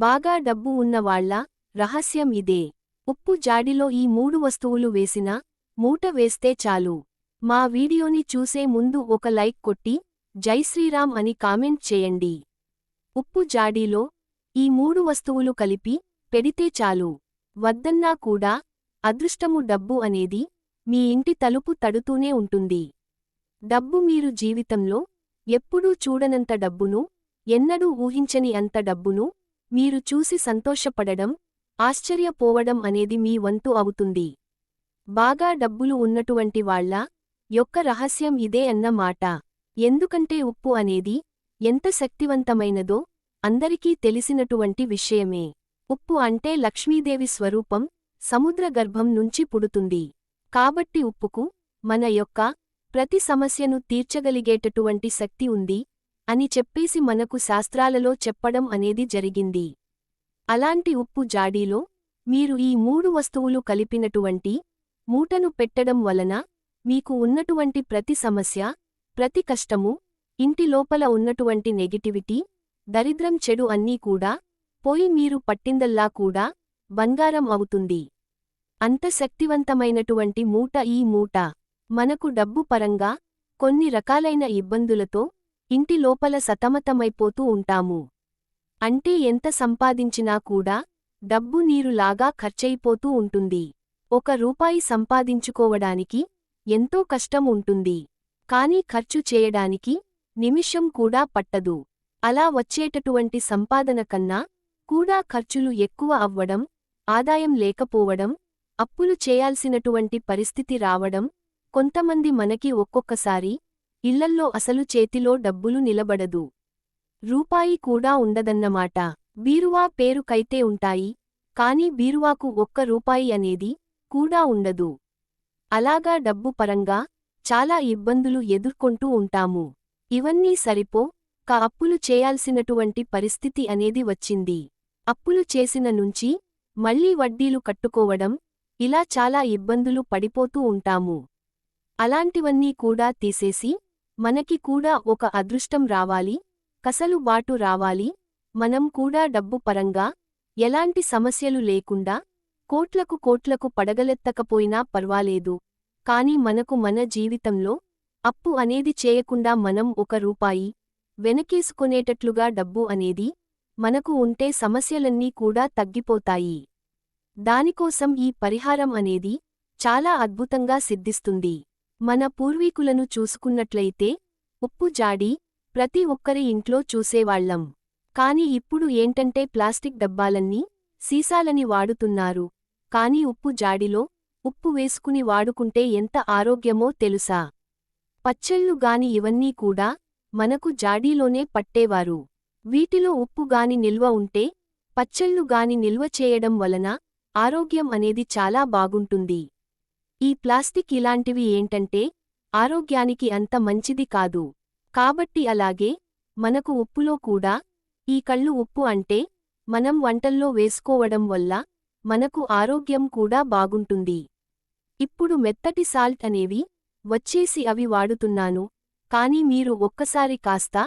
బాగా డబ్బు ఉన్నవాళ్ల రహస్యం ఇదే. ఉప్పు జాడిలో ఈ 3 వస్తువులు వేసినా మూట వేస్తే చాలు. మా వీడియోని చూసే ముందు ఒక లైక్ కొట్టి జై శ్రీరామ్ అని కామెంట్ చేయండి. ఉప్పు జాడీలో ఈ 3 వస్తువులు కలిపి పెడితే చాలు. వద్దన్నా కూడా అదృష్టము డబ్బు అనేది మీ ఇంటి తలుపు తడుతూనే ఉంటుంది. డబ్బు మీరు జీవితంలో ఎప్పుడూ చూడనంత డబ్బును, ఎన్నడూ ఊహించని అంత డబ్బును మీరు చూసి సంతోషపడడం, ఆశ్చర్యపోవడం అనేది మీ వంతు అవుతుంది. బాగా డబ్బులు ఉన్నటువంటి వాళ్ళ యొక్క రహస్యం ఇదే అన్న మాట. ఎందుకంటే ఉప్పు అనేది ఎంత శక్తివంతమైనదో అందరికీ తెలిసినటువంటి విషయమే. ఉప్పు అంటే లక్ష్మీదేవి స్వరూపం, సముద్ర గర్భం నుంచి పుడుతుంది. కాబట్టి ఉప్పుకు మన యొక్క ప్రతి సమస్యను తీర్చగలిగేటటువంటి శక్తి ఉంది అని చెప్పేసి మనకు శాస్త్రాలలో చెప్పడం అనేది జరిగింది. అలాంటి ఉప్పు జాడీలో మీరు ఈ 3 వస్తువులు కలిపినటువంటి మూటను పెట్టడం వలన మీకు ఉన్నటువంటి ప్రతి సమస్య, ప్రతి కష్టము, ఇంటి లోపల ఉన్నటువంటి నెగటివిటీ, దరిద్రం, చెడు అన్నీ కూడా పోయి మీరు పట్టిందల్లా కూడా బంగారం అవుతుంది. అంత శక్తివంతమైనటువంటి మూట ఈ మూట. మనకు డబ్బు పరంగా కొన్ని రకాలైన ఇబ్బందులతో ఇంటి లోపల సతమతమైపోతూ ఉంటాము. అంటే ఎంత సంపాదించినా కూడా డబ్బు నీరులాగా ఖర్చయిపోతూ ఉంటుంది. ₹1 సంపాదించుకోవడానికి ఎంతో కష్టం ఉంటుంది. కానీ ఖర్చు చేయడానికి నిమిషం కూడా పట్టదు. అలా వచ్చేటటువంటి సంపాదన కన్నా కూడా ఖర్చులు ఎక్కువ అవ్వడం, ఆదాయం లేకపోవడం, అప్పులు చేయాల్సినటువంటి పరిస్థితి రావడం, కొంతమంది మనకి ఒక్కొక్కసారి ఇళ్లల్లో అసలు చేతిలో డబ్బులు నిలబడదు. రూపాయి కూడా ఉండదన్నమాట. బీరువా పేరుకైతే ఉంటాయి, కానీ బీరువాకు ₹1 అనేది కూడా ఉండదు. అలాగా డబ్బు పరంగా చాలా ఇబ్బందులు ఎదుర్కొంటూ ఉంటాము. ఇవన్నీ సరిపో అప్పులు చేయాల్సినటువంటి పరిస్థితి అనేది వచ్చింది. అప్పులు చేసిన నుంచి మళ్లీ వడ్డీలు కట్టుకోవడం, ఇలా చాలా ఇబ్బందులు పడిపోతూ ఉంటాము. అలాంటివన్నీ కూడా తీసేసి మనకి కూడా ఒక అదృష్టం రావాలి, కసలు బాటు రావాలి, మనం కూడా డబ్బు పరంగా ఎలాంటి సమస్యలు లేకుండా కోట్లకు పడగలెత్తకపోయినా పర్వాలేదు, కానీ మనకు మన జీవితంలో అప్పు అనేది చేయకుండా మనం ₹1 వెనకేసుకొనేటట్లుగా డబ్బు అనేది మనకు ఉంటే సమస్యలన్నీ కూడా తగ్గిపోతాయి. దానికోసం ఈ పరిహారం అనేది చాలా అద్భుతంగా సిద్ధిస్తుంది. మన పూర్వీకులను చూసుకున్నట్లయితే ఉప్పు జాడి ప్రతి ఒక్కరి ఇంట్లో చూసేవాళ్లం. కాని ఇప్పుడు ఏంటంటే ప్లాస్టిక్ డబ్బాలన్నీ సీసాలని వాడుతున్నారు. కాని ఉప్పు జాడిలో ఉప్పు వేసుకుని వాడుకుంటే ఎంత ఆరోగ్యమో తెలుసా? పచ్చళ్ళు గాని ఇవన్నీ కూడా మనకు జాడీలోనే పట్టేవారు. వీటిలో ఉప్పు గాని నిల్వ ఉంటే పచ్చళ్ళు గాని నిల్వ చేయడం వలన ఆరోగ్యం అనేది చాలా బాగుంటుంది. ఈ ప్లాస్టిక్ ఇలాంటివి ఏంటంటే ఆరోగ్యానికి అంత మంచిది కాదు. కాబట్టి అలాగే మనకు ఉప్పులో కూడా ఈ కళ్ళు ఉప్పు అంటే మనం వంటల్లో వేసుకోవడం వల్ల మనకు ఆరోగ్యం కూడా బాగుంటుంది. ఇప్పుడు మెత్తటి సాల్ట్ అనేవి వచ్చేసి అవి వాడుతున్నాను. కానీ మీరు ఒక్కసారి కాస్త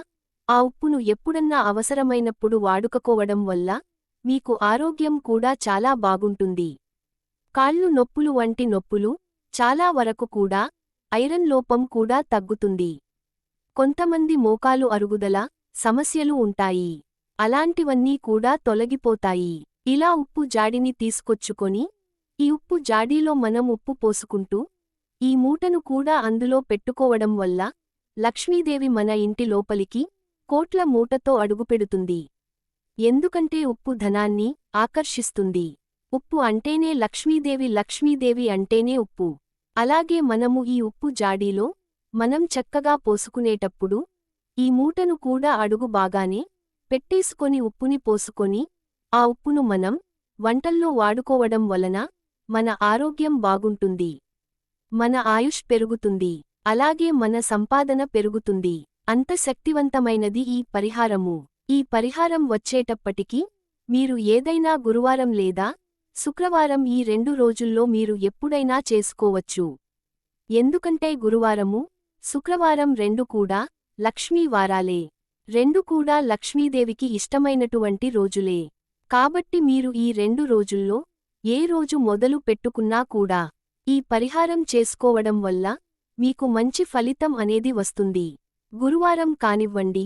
ఆ ఉప్పును ఎప్పుడన్నా అవసరమైనప్పుడు వాడుకోవడం వల్ల మీకు ఆరోగ్యం కూడా చాలా బాగుంటుంది. కాళ్ళు నొప్పులు వంటి నొప్పులు చాలా వరకు కూడా ఐరన్ లోపం కూడా తగ్గుతుంది. కొంతమంది మోకాలు అరుగుదల సమస్యలు ఉంటాయి. అలాంటివన్నీ కూడా తొలగిపోతాయి. ఇలా ఉప్పు జాడిని తీసుకొచ్చుకొని ఈ ఉప్పు జాడీలో మనం ఉప్పు పోసుకుంటూ ఈ మూటను కూడా అందులో పెట్టుకోవడం వల్ల లక్ష్మీదేవి మన ఇంటి లోపలికి కోట్ల మూటతో అడుగుపెడుతుంది. ఎందుకంటే ఉప్పు ధనాన్ని ఆకర్షిస్తుంది. ఉప్పు అంటేనే లక్ష్మీదేవి, లక్ష్మీదేవి అంటేనే ఉప్పు. అలాగే మనము ఈ ఉప్పు జాడీలో మనం చక్కగా పోసుకునేటప్పుడు ఈ మూటను కూడా అడుగు బాగానే పెట్టేసుకొని ఉప్పుని పోసుకొని ఆ ఉప్పును మనం వంటల్లో వాడుకోవడం వలన మన ఆరోగ్యం బాగుంటుంది. మన ఆయుష్ పెరుగుతుంది. అలాగే మన సంపాదన పెరుగుతుంది. అంత శక్తివంతమైనది ఈ పరిహారము. ఈ పరిహారం వచ్చేటప్పటికి మీరు ఏదైనా గురువారం లేదా శుక్రవారం ఈ 2 రోజుల్లో మీరు ఎప్పుడైనా చేసుకోవచ్చు. ఎందుకంటే గురువారము, శుక్రవారం 2 కూడా లక్ష్మీ వారాలే. 2 కూడా లక్ష్మీదేవికి ఇష్టమైనటువంటి రోజులే. కాబట్టి మీరు ఈ 2 రోజుల్లో ఏ రోజు మొదలు పెట్టుకున్నా కూడా ఈ పరిహారం చేసుకోవడం వల్ల మీకు మంచి ఫలితం అనేది వస్తుంది. గురువారం కానివ్వండి,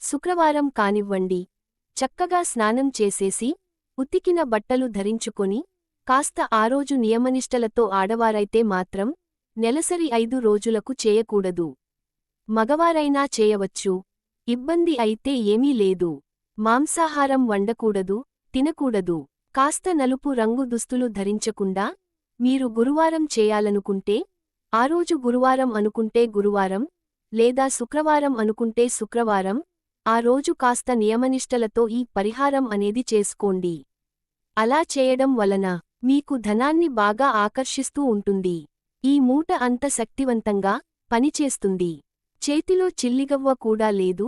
శుక్రవారం కానివ్వండి, చక్కగా స్నానం చేసేసి ఉతికిన బట్టలు ధరించుకొని కాస్త ఆ రోజు నియమనిష్టలతో ఆడవారైతే మాత్రం నెలసరి 5 రోజులకు చేయకూడదు. మగవారైనా చేయవచ్చు, ఇబ్బంది అయితే ఏమీ లేదు. మాంసాహారం వండకూడదు, తినకూడదు. కాస్త నలుపు రంగు దుస్తులు ధరించకుండా మీరు గురువారం చేయాలనుకుంటే ఆ రోజు గురువారం అనుకుంటే గురువారం, లేదా శుక్రవారం అనుకుంటే శుక్రవారం, ఆ రోజు కాస్త నియమనిష్టలతో ఈ పరిహారం అనేది చేసుకోండి. అలా చేయడం వలన మీకు ధనాన్ని బాగా ఆకర్షిస్తూ ఉంటుంది. ఈ మూట అంత శక్తివంతంగా పనిచేస్తుంది. చేతిలో చిల్లిగవ్వ కూడా లేదు,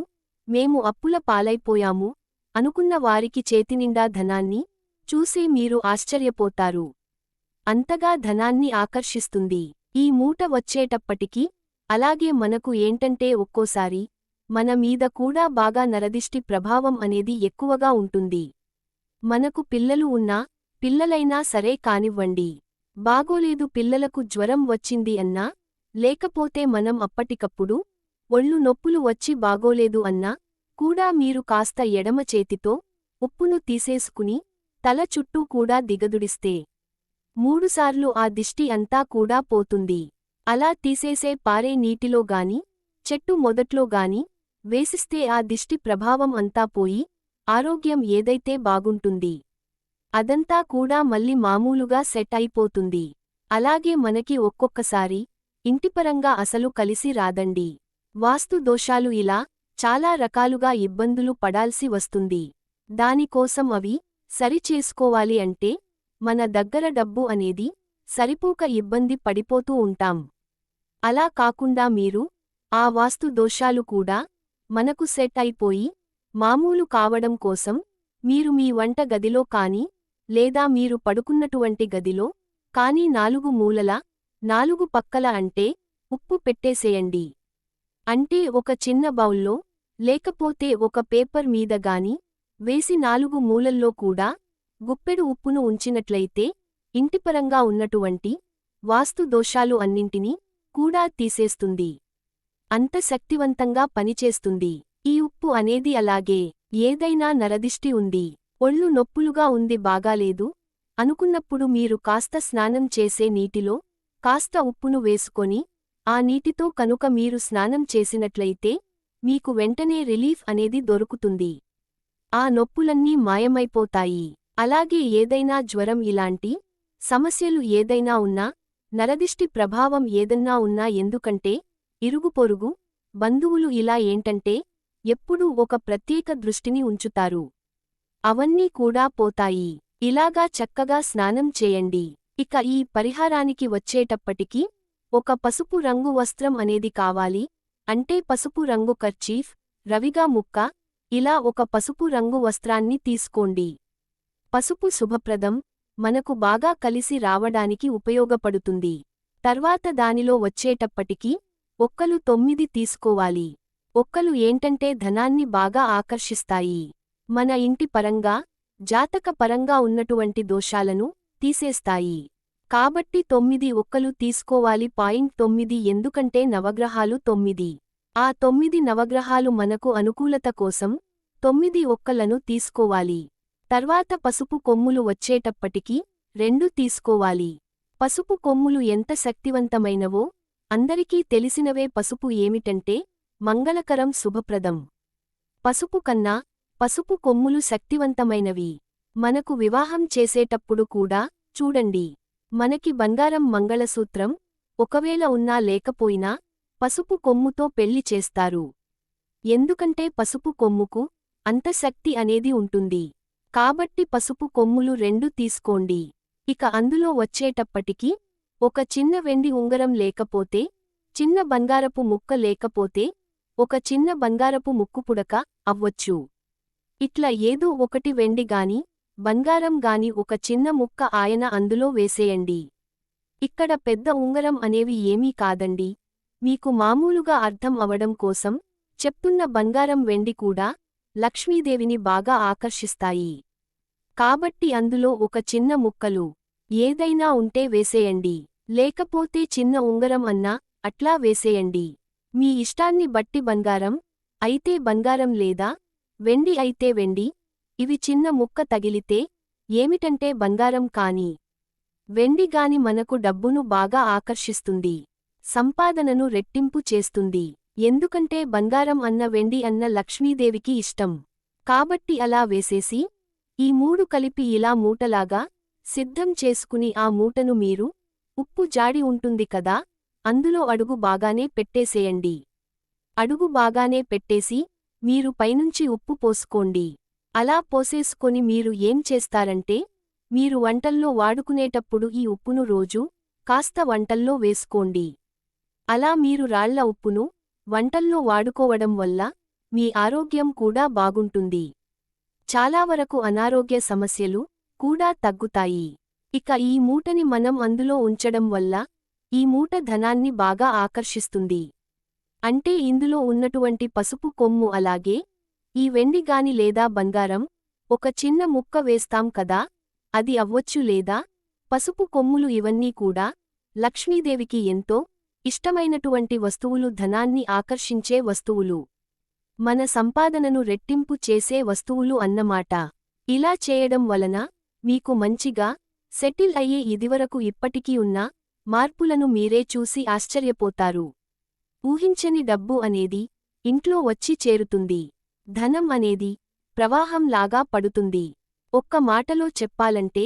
మేము అప్పుల పాలైపోయాము అనుకున్న వారికి చేతినిండా ధనాన్ని చూసి మీరు ఆశ్చర్యపోతారు. అంతగా ధనాన్ని ఆకర్షిస్తుంది. ఈ మూట వచ్చేటప్పటికి అలాగే మనకు ఏంటంటే ఒక్కోసారి మన మీద కూడా బాగా నరదిష్టి ప్రభావం అనేది ఎక్కువగా ఉంటుంది. మనకు పిల్లలు ఉన్నా, పిల్లలైనా సరే కానివ్వండి, బాగోలేదు పిల్లలకు జ్వరం వచ్చింది అన్నా, లేకపోతే మనం అప్పటికప్పుడు ఒళ్ళు నొప్పులు వచ్చి బాగోలేదు అన్నా కూడా మీరు కాస్త ఎడమ చేతితో ఉప్పును తీసేసుకుని తల చుట్టూ కూడా దిగదుడిస్తే 3 సార్లు ఆ దిష్టి అంతా కూడా పోతుంది. అలా తీసేసే పారే నీటిలో గాని, చెట్టు మొదట్లో గాని వేసిస్తే ఆ దిష్టి ప్రభావం అంతా పోయి ఆరోగ్యం ఏదైతే బాగుంటుంది అదంతా కూడా మళ్ళీ మామూలుగా సెట్ అయిపోతుంది. అలాగే మనకి ఒక్కొక్కసారి ఇంటిపరంగా అసలు కలిసి రాదండి. వాస్తు దోషాలు ఇలా చాలా రకాలుగా ఇబ్బందులు పడాల్సి వస్తుంది. దానికోసం అవి సరిచేసుకోవాలి అంటే మన దగ్గర డబ్బు అనేది సరిపోక ఇబ్బంది పడిపోతూ ఉంటాం. అలా కాకుండా మీరు ఆ వాస్తు దోషాలు కూడా మనకు సెట్ అయిపోయి మామూలు కావడం కోసం మీరు మీ వంట గదిలో కానీ, లేదా మీరు పడుకున్నటువంటి గదిలో కానీ 4 మూలల 4 పక్కల అంటే ఉప్పు పెట్టేసేయండి. అంటే ఒక చిన్న బౌల్లో, లేకపోతే ఒక పేపర్ మీద గాని వేసి 4 మూలల్లో కూడా గుప్పెడు ఉప్పును ఉంచినట్లయితే ఇంటిపరంగా ఉన్నటువంటి వాస్తు దోషాలు అన్నింటినీ కూడా తీసేస్తుంది. అంత శక్తివంతంగా పనిచేస్తుంది. ఈ ఉప్పు అనేది అలాగే ఏదైనా నరదిష్టి ఉంది, ఒళ్ళు నొప్పులుగా ఉంది బాగాలేదు అనుకున్నప్పుడు మీరు కాస్త స్నానం చేసే నీటిలో కాస్త ఉప్పును వేసుకొని ఆ నీటితో కనుక మీరు స్నానం చేసినట్లయితే మీకు వెంటనే రిలీఫ్ అనేది దొరుకుతుంది. ఆ నొప్పులన్నీ మాయమైపోతాయి. అలాగే ఏదైనా జ్వరం ఇలాంటి సమస్యలు ఏదైనా ఉన్నా, నరదిష్టి ప్రభావం ఏదన్నా ఉన్నా, ఎందుకంటే ఇరుగుపొరుగు బంధువులు ఇలా ఏంటంటే ఎప్పుడూ ఒక ప్రత్యేక దృష్టిని ఉంచుతారు. అవన్నీ కూడా పోతాయి. ఇలాగా చక్కగా స్నానం చేయండి. ఇక ఈ పరిహారానికి వచ్చేటప్పటికి ఒక పసుపు రంగు వస్త్రం అనేది కావాలి. అంటే పసుపు రంగు కర్చీఫ్, రవిగా ముక్క, ఇలా ఒక పసుపు రంగు వస్త్రాన్ని తీసుకోండి. పసుపు శుభప్రదం, మనకు బాగా కలిసి రావడానికి ఉపయోగపడుతుంది. తర్వాత దానిలో వచ్చేటప్పటికి ఒక్కలు 9 తీసుకోవాలి. ఒక్కలు ఏంటంటే ధనాన్ని బాగా ఆకర్షిస్తాయి. మన ఇంటి పరంగా, జాతక పరంగా ఉన్నటువంటి దోషాలను తీసేస్తాయి. కాబట్టి 9 ఒక్కలు తీసుకోవాలి. 9 ఎందుకంటే నవగ్రహాలు 9. ఆ 9 నవగ్రహాలు మనకు అనుకూలత కోసం 9 ఒక్కలను తీసుకోవాలి. తర్వాత పసుపు కొమ్ములు వచ్చేటప్పటికి 2 తీసుకోవాలి. పసుపు కొమ్ములు ఎంత శక్తివంతమైనవో అందరికీ తెలిసినవే. పసుపు ఏమిటంటే మంగళకరం, శుభప్రదం. పసుపు కన్నా పసుపు కొమ్ములు శక్తివంతమైనవి. మనకు వివాహం చేసేటప్పుడు కూడా చూడండి, మనకి బంగారం మంగళసూత్రం ఒకవేళ ఉన్నా లేకపోయినా పసుపు కొమ్ముతో పెళ్లి చేస్తారు. ఎందుకంటే పసుపు కొమ్ముకు అంత శక్తి అనేది ఉంటుంది. కాబట్టి పసుపు కొమ్ములు 2 తీసుకోండి. ఇక అందులో వచ్చేటప్పటికి ఒక చిన్న వెండి ఉంగరం లేకపోతే, చిన్న బంగారపు ముక్క లేకపోతే ఒక చిన్న బంగారపు ముక్కుపుడక అవ్వొచ్చు. ఇట్లా ఏదో ఒకటి వెండి గాని బంగారం గాని ఒక చిన్న ముక్క ఆయన అందులో వేసేయండి. ఇక్కడ పెద్ద ఉంగరం అనేవి ఏమీ కాదండి, మీకు మామూలుగా అర్థం అవడం కోసం చెప్తున్న బంగారం వెండి కూడా లక్ష్మీదేవిని బాగా ఆకర్షిస్తాయి. కాబట్టి అందులో ఒక చిన్న ముక్కలు ఏదైనా ఉంటే వేసేయండి. లేకపోతే చిన్న ఉంగరం అన్నా అట్లా వేసేయండి. మీ ఇష్టాన్ని బట్టి బంగారం అయితే బంగారం లేదా వెండి అయితే వెండి. ఇవి చిన్న ముక్క తగిలితే ఏమిటంటే బంగారం కాని వెండి గాని మనకు డబ్బును బాగా ఆకర్షిస్తుంది. సంపాదనను రెట్టింపు చేస్తుంది. ఎందుకంటే బంగారం అన్న వెండి అన్న లక్ష్మీదేవికి ఇష్టం. కాబట్టి అలా వేసేసి ఈ మూడు కలిపి ఇలా మూటలాగా సిద్ధం చేసుకుని ఆ మూటను మీరు ఉప్పు జాడి ఉంటుంది కదా అందులో అడుగు బాగానే పెట్టేసేయండి. అడుగు బాగానే పెట్టేసి మీరు పైనుంచి ఉప్పు పోసుకోండి. అలా పోసేసుకొని మీరు ఏం చేస్తారంటే మీరు వంటల్లో వాడుకునేటప్పుడు ఈ ఉప్పును రోజూ కాస్త వంటల్లో వేసుకోండి. అలా మీరు రాళ్ల ఉప్పును వంటల్లో వాడుకోవడం వల్ల మీ ఆరోగ్యం కూడా బాగుంటుంది. చాలా వరకు అనారోగ్య సమస్యలు కూడా తగ్గుతాయి. ఇక ఈ మూటని మనం అందులో ఉంచడం వల్ల ఈ మూట ధనాన్ని బాగా ఆకర్షిస్తుంది. అంటే ఇందులో ఉన్నటువంటి పసుపు కొమ్ము అలాగే ఈ వెండి గాని లేదా బంగారం ఒక చిన్న ముక్క వేస్తాం కదా అది అవ్వొచ్చు లేదా పసుపు కొమ్ములు ఇవన్నీ కూడా లక్ష్మీదేవికి ఎంతో ఇష్టమైనటువంటి వస్తువులు, ధనాన్ని ఆకర్షించే వస్తువులు, మన సంపాదనను రెట్టింపు చేసే వస్తువులు అన్నమాట. ఇలా చేయడం వలన మీకు మంచిగా సెటిల్ అయ్యే ఇదివరకు ఇప్పటికీ ఉన్న మార్పులను మీరే చూసి ఆశ్చర్యపోతారు. ఊహించని డబ్బు అనేది ఇంట్లో వచ్చి చేరుతుంది. ధనం అనేది ప్రవాహంలాగా పడుతుంది. ఒక్క మాటలో చెప్పాలంటే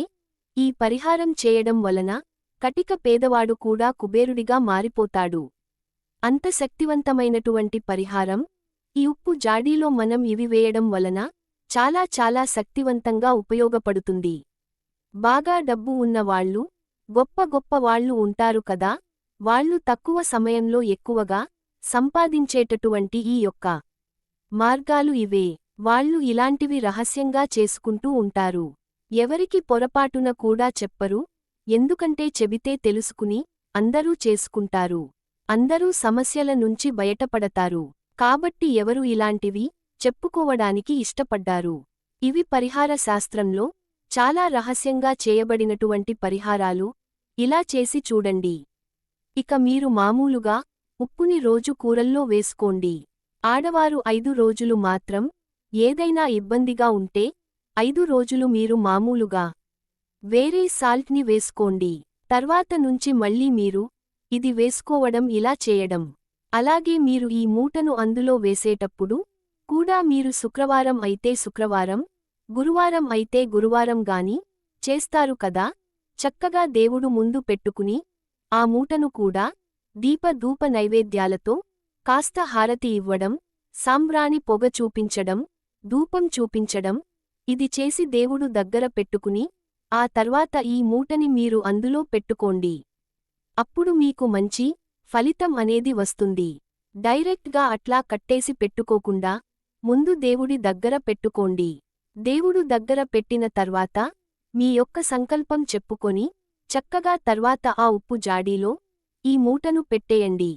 ఈ పరిహారం చేయడం వలన కటిక పేదవాడు కూడా కుబేరుడిగా మారిపోతాడు. అంత శక్తివంతమైనటువంటి పరిహారం ఈ ఉప్పు జాడీలో మనం ఇవి వేయడం వలన చాలా చాలా శక్తివంతంగా ఉపయోగపడుతుంది. బాగా డబ్బు ఉన్నవాళ్ళు, గొప్ప గొప్ప వాళ్ళు ఉంటారు కదా, వాళ్ళు తక్కువ సమయంలో ఎక్కువగా సంపాదించేటటువంటి ఈ యొక్క మార్గాలు ఇవే. వాళ్ళు ఇలాంటివి రహస్యంగా చేసుకుంటూ ఉంటారు. ఎవరికి పొరపాటున కూడా చెప్పరు. ఎందుకంటే చెబితే తెలుసుకుని అందరూ చేసుకుంటారు. అందరూ సమస్యల నుంచి బయటపడతారు. కాబట్టి ఎవరు ఇలాంటివి చెప్పుకోవడానికి ఇష్టపడ్డారు. ఇవి పరిహార శాస్త్రంలో చాలా రహస్యంగా చేయబడినటువంటి పరిహారాలు. ఇలా చేసి చూడండి. ఇక మీరు మామూలుగా ఉప్పుని రోజు కూరల్లో వేసుకోండి. ఆడవారు 5 రోజులు మాత్రం. ఏదైనా ఇబ్బందిగా ఉంటే 5 రోజులు మీరు మామూలుగా వేరే సాల్ట్ని వేసుకోండి. తర్వాత నుంచి మళ్ళీ మీరు ఇది వేసుకోవడం, ఇలా చేయడం. అలాగే మీరు ఈ మూటను అందులో వేసేటప్పుడు కూడా మీరు శుక్రవారం అయితే శుక్రవారం, గురువారం అయితే గురువారం గాని చేస్తారు కదా, చక్కగా దేవుడు ముందు పెట్టుకుని ఆ మూటను కూడా దీప-ధూప నైవేద్యాలతో కాస్త హారతి ఇవ్వడం, సాంబ్రాణి పొగ చూపించడం, ధూపం చూపించడం, ఇది చేసి దేవుడు దగ్గర పెట్టుకుని ఆ తర్వాత ఈ మూటని మీరు అందులో పెట్టుకోండి. అప్పుడు మీకు మంచి ఫలితం అనేది వస్తుంది. డైరెక్ట్గా అట్లా కట్టేసి పెట్టుకోకుండా ముందు దేవుడి దగ్గర పెట్టుకోండి. దేవుడు దగ్గర పెట్టిన తర్వాత మీ యొక్క సంకల్పం చెప్పుకొని చక్కగా తర్వాత ఆ ఉప్పు జాడీలో ఈ మూటను పెట్టేయండి.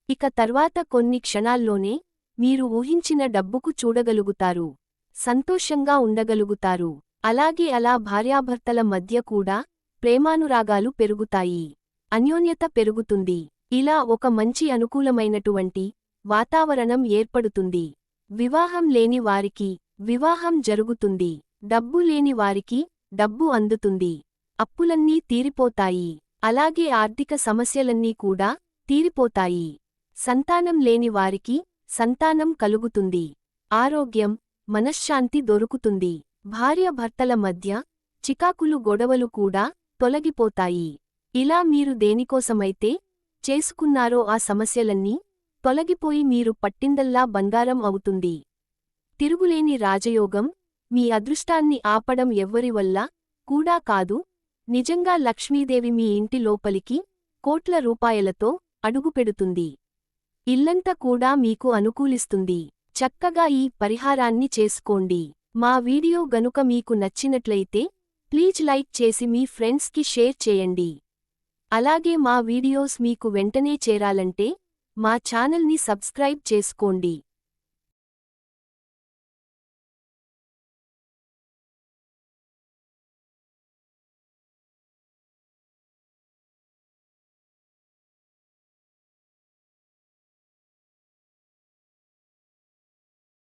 ఇక తర్వాత కొన్ని క్షణాల్లోనే మీరు ఊహించిన డబ్బుకు చూడగలుగుతారు. సంతోషంగా ఉండగలుగుతారు. అలాగే అలా భార్యాభర్తల మధ్య కూడా ప్రేమానురాగాలు పెరుగుతాయి. అన్యోన్యత పెరుగుతుంది. ఇలా ఒక మంచి అనుకూలమైనటువంటి వాతావరణం ఏర్పడుతుంది. వివాహం లేని వారికి వివాహం జరుగుతుంది. డబ్బు లేని వారికి డబ్బు అందుతుంది. అప్పులన్నీ తీరిపోతాయి. అలాగే ఆర్థిక సమస్యలన్నీ కూడా తీరిపోతాయి. సంతానం లేని వారికి సంతానం కలుగుతుంది. ఆరోగ్యం, మనశ్శాంతి దొరుకుతుంది. భార్యాభర్తల మధ్య చికాకులు, గొడవలు కూడా తొలగిపోతాయి. ఇలా మీరు దేనికోసమైతే చేసుకున్నారో ఆ సమస్యలన్నీ తొలగిపోయి మీరు పట్టిందల్లా బంగారం అవుతుంది. తిరుగులేని రాజయోగం. మీ అదృష్టాన్ని ఆపడం ఎవ్వరి వల్ల కూడా కాదు. నిజంగా లక్ష్మీదేవి మీ ఇంటి లోపలికి కోట్ల రూపాయలతో అడుగుపెడుతుంది. ఇల్లంతా కూడా మీకు అనుకూలిస్తుంది. చక్కగా ఈ పరిహారాన్ని చేసుకోండి. మా వీడియో గనుక మీకు నచ్చినట్లయితే ప్లీజ్ లైక్ చేసి మీ ఫ్రెండ్స్కి షేర్ చేయండి. అలాగే మా వీడియోస్ మీకు వెంటనే చేరాలంటే మా ఛానల్ని సబ్స్క్రైబ్ చేసుకోండి.